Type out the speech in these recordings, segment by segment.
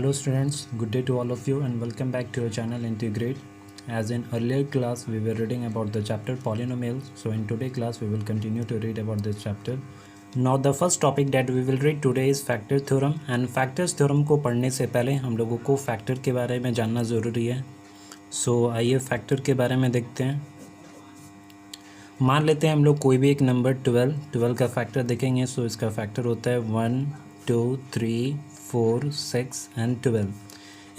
Hello students, good day to all of you and welcome back to your channel Integrate. As in earlier class we were reading about the chapter polynomials, so in today class we will continue to read about this chapter. Now the first topic that we will read today is factor theorem and factors theorem को पढ़ने से पहले हम लोगों को factor के बारे में जानना ज़रूरी है. सो आइए फैक्टर के बारे में देखते हैं. मान लेते हैं हम लोग कोई भी एक नंबर 12 का फैक्टर देखेंगे. सो इसका फैक्टर होता है 1, 2, 3, 4, 6 एंड 12.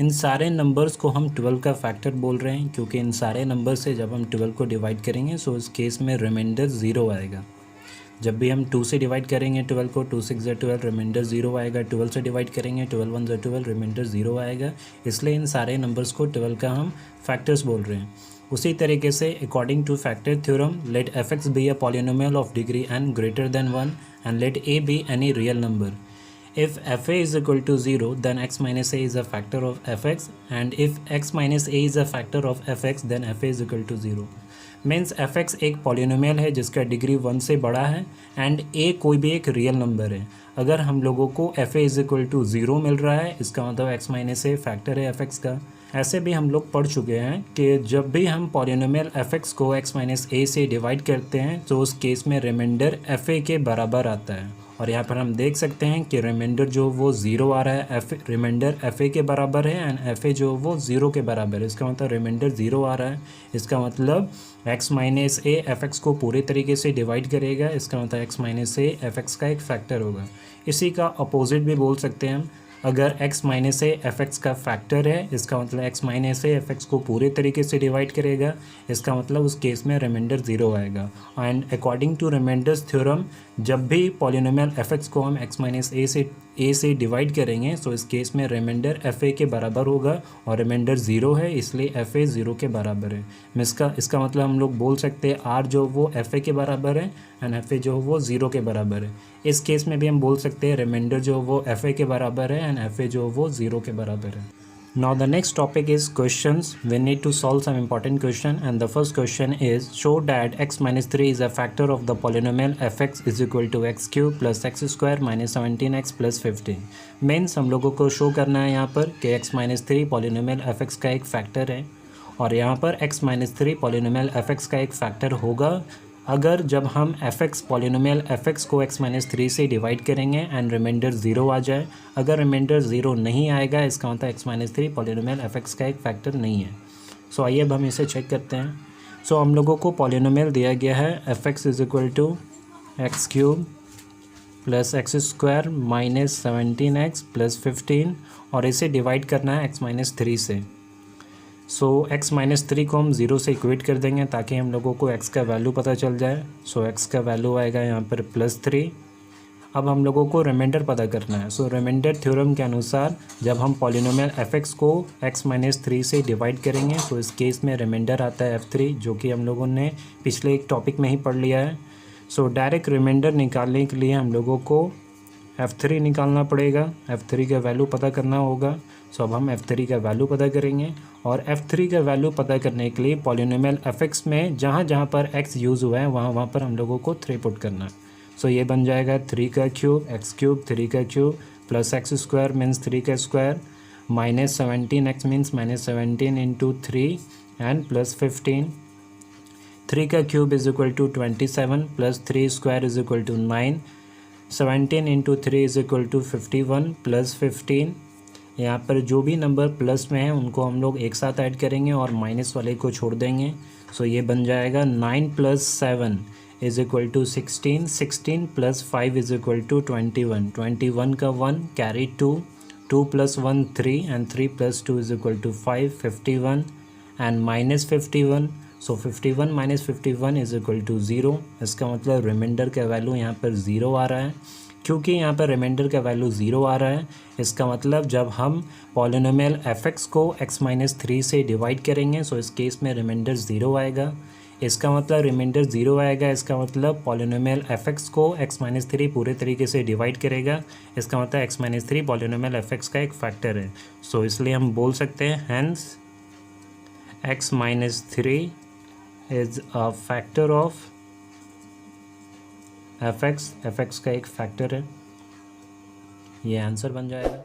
इन सारे नंबर्स को हम 12 का फैक्टर बोल रहे हैं क्योंकि इन सारे नंबर से जब हम 12 को डिवाइड करेंगे सो इस केस में रिमाइंडर 0 आएगा. जब भी हम 2 से डिवाइड करेंगे 12 को, 2 6 12 रिमाइंडर 0 आएगा. 12 से डिवाइड करेंगे 12 1 12 रिमाइंडर 0 आएगा. इसलिए इन सारे नंबर्स को 12 का हम फैक्टर्स बोल रहे हैं. उसी तरीके से according to factor theorem let f(x) be a polynomial of degree n greater than 1 and let a be any real number. If fa is equal to 0, then x minus a is a factor of fx, and if x minus a is a factor of fx, then fa is equal to 0. Means fx एक polynomial है जिसका degree 1 से बड़ा है and a कोई भी एक real number है. अगर हम लोगों को fa इज इक्वल टू 0 मिल रहा है इसका मतलब x माइनस a फैक्टर है fx का. ऐसे भी हम लोग पढ़ चुके हैं कि जब भी हम पॉलिनोमियल fx को x माइनस a से डिवाइड करते हैं तो उस केस में रिमाइंडर fa के बराबर आता है. और यहाँ पर हम देख सकते हैं कि रिमाइंडर जो वो 0 आ रहा है, रिमाइंडर fa के बराबर है एंड fa जो वो 0 के बराबर है. इसका मतलब रिमाइंडर 0 आ रहा है. इसका मतलब x माइनस a fx को पूरे तरीके से डिवाइड करेगा. इसका मतलब x माइनस a fx का एक फैक्टर होगा. इसी का अपोजिट भी बोल सकते हैं हम. अगर x माइनस a fx का फैक्टर है इसका मतलब x माइनस a fx को पूरे तरीके से डिवाइड करेगा. इसका मतलब उस केस में रिमाइंडर 0 आएगा. And according to remainders theorem जब भी पॉलिनोमियल fx को हम x माइनस a से डिवाइड करेंगे तो इस केस में रिमाइंडर fa के बराबर होगा और रिमाइंडर 0 है इसलिए fa 0 के बराबर है. इसका मतलब हम लोग बोल सकते हैं r जो वो fa के बराबर है एंड fa जो वो 0 के बराबर है. इस केस में भी हम बोल सकते हैं रिमाइंडर जो वो fa के बराबर है एंड fa जो वो 0 के बराबर है. Now the next topic is questions. We need to solve some important question and the first question is show that x minus 3 is a factor of the polynomial fx is equal to x cube plus x square minus 17x plus 15. Means हम लोगों को show करना है यहाँ पर कि x minus 3 polynomial fx का एक फैक्टर है और यहाँ पर x minus 3 polynomial fx का एक फैक्टर होगा अगर जब हम fx पॉलिनोमियल fx को x माइनस 3 से डिवाइड करेंगे एंड रिमाइंडर 0 आ जाए. अगर रिमाइंडर 0 नहीं आएगा इसका मतलब x माइनस 3 पॉलिनोमियल fx का एक फैक्टर नहीं है. सो आइए अब हम इसे चेक करते हैं. सो हम लोगों को पॉलिनोमियल दिया गया है fx is equal to x cube plus x square minus 17x plus 15 और इसे डिवाइड करना है x माइनस 3 से. सो x माइनस 3 को हम 0 से इक्वेट कर देंगे ताकि हम लोगों को x का वैल्यू पता चल जाए. सो x का वैल्यू आएगा यहाँ पर +3. अब हम लोगों को रिमाइंडर पता करना है. सो रिमाइंडर थ्योरम के अनुसार जब हम पॉलिनोमियल fx को x माइनस 3 से डिवाइड करेंगे तो इस केस में रिमाइंडर आता है f3 जो कि हम लोगों ने पिछले एक टॉपिक में ही पढ़ लिया है. सो डायरेक्ट रिमाइंडर निकालने के लिए हम लोगों को f3 निकालना पड़ेगा. f3 का वैल्यू पता करना होगा. सो अब हम f3 का वैल्यू पता करेंगे और f3 का वैल्यू पता करने के लिए पॉलिनोमियल fx में जहाँ जहाँ पर x यूज़ हुआ है वहाँ पर हम लोगों को 3 पुट करना है. सो ये बन जाएगा 3 का क्यूब x क्यूब 3 का cube plus x square means 3 का square minus 17x means minus 17 into 3 and plus 15. 3 का cube is equal to 27 plus 3 square is equal to 9. 17 into 3 is equal to 51 plus 15. यहाँ पर जो भी नंबर प्लस में है उनको हम लोग एक साथ ऐड करेंगे और माइनस वाले को छोड़ देंगे. सो ये बन जाएगा 9 plus 7 is equal to 16. 16 plus 5 is equal to 21. 21 का 1 carry 2. 2 plus 1 3 and 3 plus 2 is equal to 5. 51 and minus 51. So 51 minus 51 is equal to 0. इसका मतलब रिमाइंडर का वैल्यू यहाँ पर 0 आ रहा है. क्योंकि यहाँ पर रिमाइंडर का वैल्यू 0 आ रहा है इसका मतलब जब हम पॉलिनोमियल fx को x माइनस 3 से डिवाइड करेंगे सो इस केस में रिमाइंडर 0 आएगा. इसका मतलब रिमाइंडर 0 आएगा. इसका मतलब पॉलिनोमियल fx को x माइनस 3 पूरे तरीके से डिवाइड करेगा. इसका मतलब x माइनस 3 पॉलिनोमियल fx का एक फैक्टर है. सो इसलिए हम बोल सकते हैं hence x minus 3 is a factor of fx का एक फैक्टर है. ये आंसर बन जाएगा.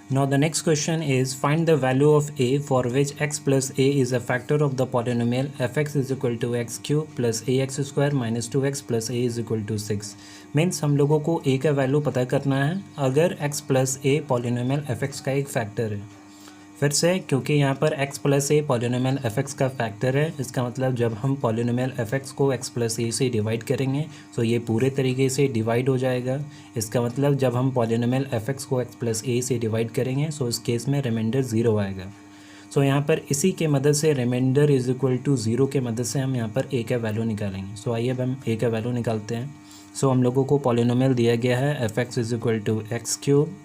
Now the next question is find the value of a for which x plus a is a factor of the polynomial fx is equal to x cube plus ax square minus 2x plus a is equal to 6. Means हम लोगों को a का value पता करना है अगर x plus a polynomial fx का एक फैक्टर है। फिर से क्योंकि यहाँ पर x plus a polynomial fx का फैक्टर है, इसका मतलब जब हम पॉलिनोमियल fx को x प्लस ए से डिवाइड करेंगे तो ये पूरे तरीके से डिवाइड हो जाएगा। इसका मतलब जब हम पॉलिनोमियल fx को x प्लस ए से डिवाइड करेंगे तो इस केस में रिमाइंडर ज़ीरो आएगा। सो यहाँ पर इसी के मदद से remainder is equal to zero के मदद से हम यहाँ पर a का वैल्यू निकालेंगे। सो आइए अब हम a का वैल्यू निकालते हैं। सो हम लोगों को पॉलिनोमियल दिया गया है fx is equal to x cube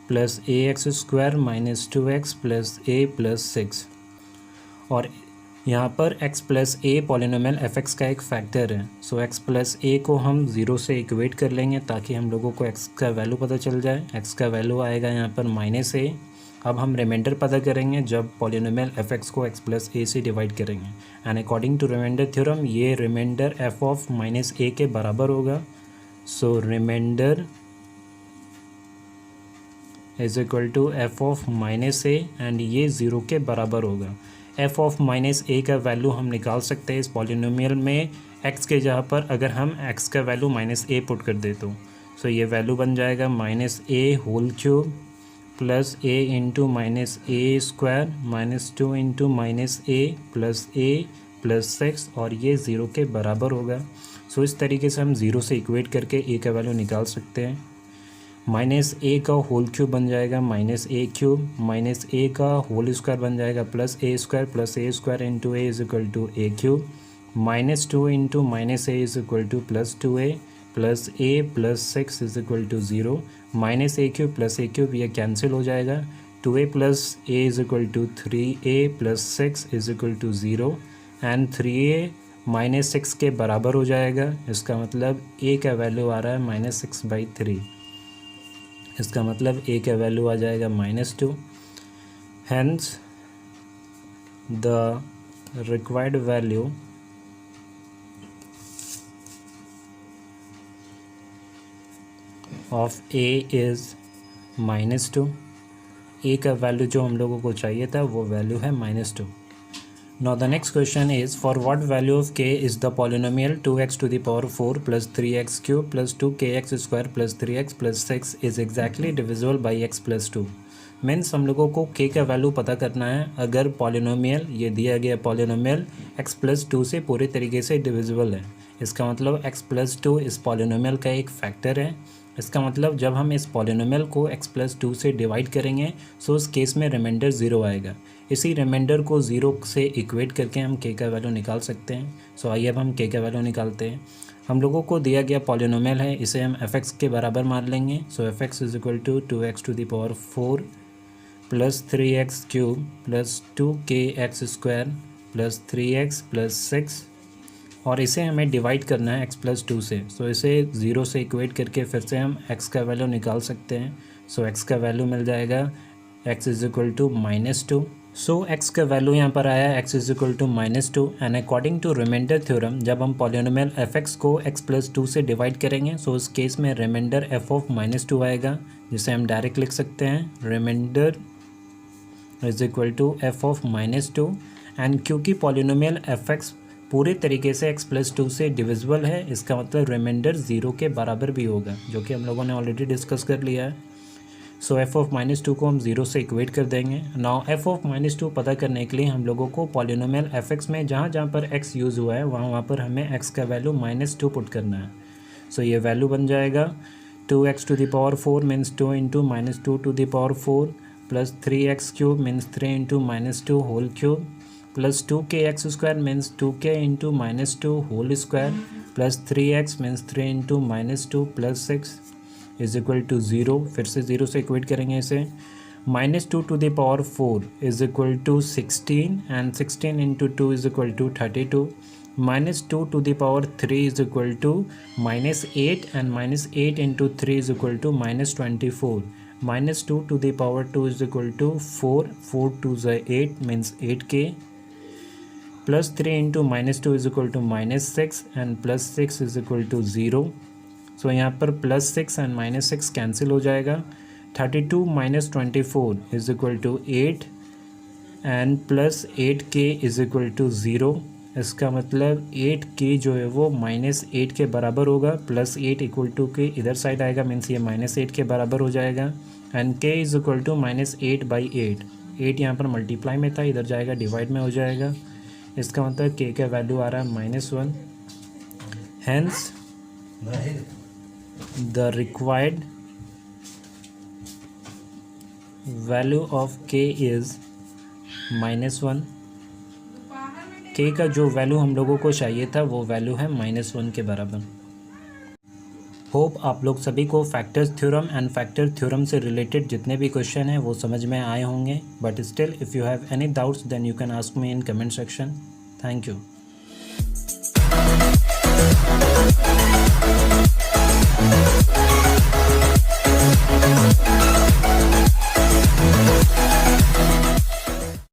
plus a x square minus 2x plus a plus 6 और यहाँ पर x plus a polynomial fx का एक फैक्टर है। सो x प्लस ए को हम ज़ीरो से इक्वेट कर लेंगे ताकि हम लोगों को x का वैल्यू पता चल जाए। x का वैल्यू आएगा यहाँ पर माइनस a। अब हम रिमाइंडर पता करेंगे जब पॉलिनोमियल fx को x प्लस ए से डिवाइड करेंगे and according to remainder theorem ये remainder f of minus a के बराबर होगा। So remainder is equal to f of minus a and ये ज़ीरो के बराबर होगा। एफ ऑफ माइनस ए का वैल्यू हम निकाल सकते हैं इस पॉलिनोमियल में एक्स के जगह पर अगर हम एक्स का वैल्यू माइनस ए पुट कर दे तो सो ये वैल्यू बन जाएगा माइनस ए होल क्यूब प्लस ए इंटू माइनस ए स्क्वायर माइनस 2 इंटू माइनस ए प्लस 6 और ये ज़ीरो के बराबर होगा। सो इस तरीके से हम ज़ीरो से इक्वेट करके ए का वैल्यू निकाल सकते हैं। माइनस ए का होल क्यूब बन जाएगा minus a cube minus a का होल स्क्वायर बन जाएगा plus a square into a is equal to a cube minus 2 into minus a is equal to plus 2a plus a plus 6 is equal to 0 minus a cube plus a cube ये cancel हो जाएगा 2a plus a is equal to 3a plus 6 is equal to 0 and 3a minus 6 के बराबर हो जाएगा। इसका मतलब a का वैल्यू आ रहा है -6/3। इसका मतलब a का वैल्यू आ जाएगा -2। Hence the required value of a is -2। a का वैल्यू जो हम लोगों को चाहिए था वो वैल्यू है -2। Now the next question is for what value of k is the polynomial 2x to the power 4 plus 3x cube plus 2kx square plus 3x plus 6 is exactly divisible by x plus 2। Means हम लोगों को k का value पता करना है अगर polynomial ये दिया गया पॉलिनोमियल x प्लस 2 से पूरे तरीके से डिविजिबल है। इसका मतलब x प्लस 2 इस पॉलिनोमियल का एक फैक्टर है। इसका मतलब जब हम इस पॉलिनोमियल को x प्लस 2 से डिवाइड करेंगे सो उस केस में रिमाइंडर ज़ीरो आएगा। इसी रिमाइंडर को ज़ीरो से इक्वेट करके हम k का वैल्यू निकाल सकते हैं। सो आइए अब हम k का वैल्यू निकालते हैं। हम लोगों को दिया गया पॉलिनोमियल है, इसे हम fx के बराबर मान लेंगे। So fx is equal to 2x to the power 4 plus 3x cube plus 2kx square plus 3x plus 6 और इसे हमें डिवाइड करना है x प्लस 2 से। सो इसे ज़ीरो से इक्वेट करके फिर से हम x का वैल्यू निकाल सकते हैं। सो x का वैल्यू मिल जाएगा x is equal to -2। So x का वैल्यू यहाँ पर आया x is equal to -2 and according to remainder theorem जब हम पॉलिनोमियल fx को x प्लस 2 से डिवाइड करेंगे सो उस केस में रिमाइंडर f ऑफ -2 आएगा, जिसे हम डायरेक्ट लिख सकते हैं remainder is equal to f of -2 and क्योंकि पॉलिनोमियल fx पूरे तरीके से x प्लस 2 से डिविजिबल है इसका मतलब रिमाइंडर ज़ीरो के बराबर भी होगा, जो कि हम लोगों ने ऑलरेडी डिस्कस कर लिया है। सो f ऑफ -2 को हम ज़ीरो से इक्वेट कर देंगे। नाउ f ऑफ -2 पता करने के लिए हम लोगों को पॉलिनोमियल fx में जहाँ जहाँ पर x यूज़ हुआ है वहाँ पर हमें x का वैल्यू -2 पुट करना है। सो ये वैल्यू बन जाएगा 2x to the power 4 means 2 into -2 to the power 4 plus 3x cube means 3 into -2 whole cube plus 2kx square means 2k into -2 whole square plus 3x means 3 into -2 plus 6 is equal to 0। फिर से zero से equate करेंगे इसे। -2 to the power 4 is equal to 16 and 16 into 2 is equal to 32 -2 to the power 3 is equal to -8 and -8 into 3 is equal to -24 -2 to the power 2 is equal to 4 2 8 means 8k plus 3 into -2 is equal to -6 and plus 6 is equal to 0। So यहाँ पर +6 and -6 cancel हो जाएगा। 32 minus 24 is equal to 8 and plus 8k is equal to 0। इसका मतलब 8k जो है वो -8 के बराबर होगा, प्लस 8 इक्वल टू के इधर साइड आएगा, मीन्स ये -8 के बराबर हो जाएगा। And k is equal to -8/8। 8 यहाँ पर मल्टीप्लाई में था, इधर जाएगा डिवाइड में हो जाएगा। इसका मतलब k का वैल्यू आ रहा है -1। Hence the required value of k is -1। k का जो वैल्यू हम लोगों को चाहिए था वो वैल्यू है -1 के बराबर। होप आप लोग सभी को factors theorem and factor theorem से रिलेटेड जितने भी क्वेश्चन हैं वो समझ में आए होंगे, but still if you have any doubts then you can ask me in comment section. Thank you.